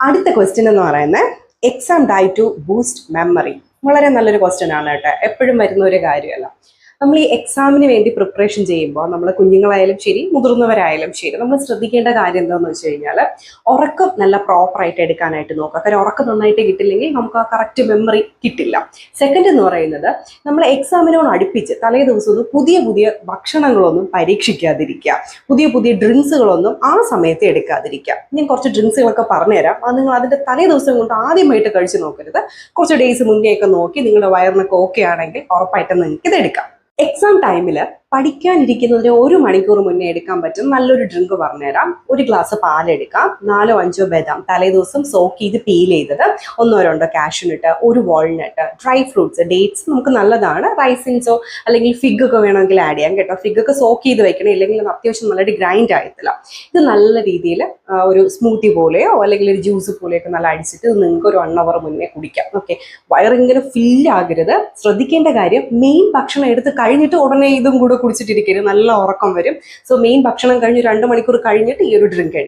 അടുത്ത ക്വസ്റ്റ്യൻ എന്ന് പറയുന്നത് exam diet to boost memory. വളരെ നല്ലൊരു ക്വസ്റ്റ്യൻ ആണ് കേട്ടോ, എപ്പോഴും വരുന്ന ഒരു കാര്യമല്ല. നമ്മൾ ഈ എക്സാമിന് വേണ്ടി പ്രിപ്പറേഷൻ ചെയ്യുമ്പോൾ നമ്മൾ കുഞ്ഞുങ്ങളായാലും ശരി മുതിർന്നവരായാലും ശരി നമ്മൾ ശ്രദ്ധിക്കേണ്ട കാര്യം എന്താണെന്ന് വെച്ച് കഴിഞ്ഞാൽ ഉറക്കം നല്ല പ്രോപ്പറായിട്ട് എടുക്കാനായിട്ട് നോക്കുക. കാര്യം ഉറക്കം നന്നായിട്ട് കിട്ടില്ലെങ്കിൽ നമുക്ക് ആ കറക്റ്റ് മെമ്മറി കിട്ടില്ല. സെക്കൻഡ് എന്ന് പറയുന്നത് നമ്മൾ എക്സാമിനോട് അടുപ്പിച്ച് തലേ ദിവസമൊന്നും പുതിയ പുതിയ ഭക്ഷണങ്ങളൊന്നും പരീക്ഷിക്കാതിരിക്കുക, പുതിയ പുതിയ ഡ്രിങ്ക്സുകളൊന്നും ആ സമയത്ത് എടുക്കാതിരിക്കുക. ഞാൻ കുറച്ച് ഡ്രിങ്ക്സുകളൊക്കെ പറഞ്ഞുതരാം, അത് നിങ്ങൾ അതിൻ്റെ തലേ ദിവസം കൊണ്ട് ആദ്യമായിട്ട് കഴിച്ച് നോക്കരുത്. കുറച്ച് ഡേയ്സ് മുന്നേ ഒക്കെ നോക്കി നിങ്ങളുടെ വയറിനൊക്കെ ഓക്കെ ആണെങ്കിൽ ഉറപ്പായിട്ടും നിങ്ങൾക്ക് ഇത് എടുക്കാം. എക്സാം ടൈമിൽ പഠിക്കാനിരിക്കുന്നതിന് 1 മണിക്കൂർ മുന്നേ എടുക്കാൻ പറ്റും നല്ലൊരു ഡ്രിങ്ക് പറഞ്ഞുതരാം. ഒരു ഗ്ലാസ് പാലെടുക്കാം, 4-5 ബദാം തലേ ദിവസം സോക്ക് ചെയ്ത് പീൽ ചെയ്തത്, 1-2 കാഷ്യൂനട്ട്, ഒരു വാൾനട്ട്, ഡ്രൈ ഫ്രൂട്ട്സ്, ഡേറ്റ്സ് നമുക്ക് നല്ലതാണ്. റൈസിൻസോ അല്ലെങ്കിൽ ഫിഗ് ഒക്കെ വേണമെങ്കിൽ ആഡ് ചെയ്യാം കേട്ടോ. ഫിഗ് ഒക്കെ സോക്ക് ചെയ്ത് വെക്കണം, ഇല്ലെങ്കിൽ അത് അത്യാവശ്യം നല്ലൊരു ഗ്രൈൻഡ് ആയിട്ടില്ല. ഇത് നല്ല രീതിയിൽ ഒരു സ്മൂത്തി പോലെയോ അല്ലെങ്കിൽ ഒരു ജ്യൂസ് പോലെയൊക്കെ നല്ല അടിച്ചിട്ട് നിങ്ങൾക്ക് ഒരു 1 hour മുന്നേ കുടിക്കാം. ഓക്കെ, വയറിങ്ങനെ ഫില്ലാകരുത്. ശ്രദ്ധിക്കേണ്ട കാര്യം, മെയിൻ ഭക്ഷണം എടുത്ത് കഴിഞ്ഞിട്ട് ഉടനെ ഇതും കൂടെ കുടിച്ചിട്ടിരിക്കരുത്, നല്ല ഉറക്കം വരും. സോ മെയിൻ ഭക്ഷണം കഴിഞ്ഞ് 2 മണിക്കൂർ കഴിഞ്ഞിട്ട് ഈ ഒരു ഡ്രിങ്ക്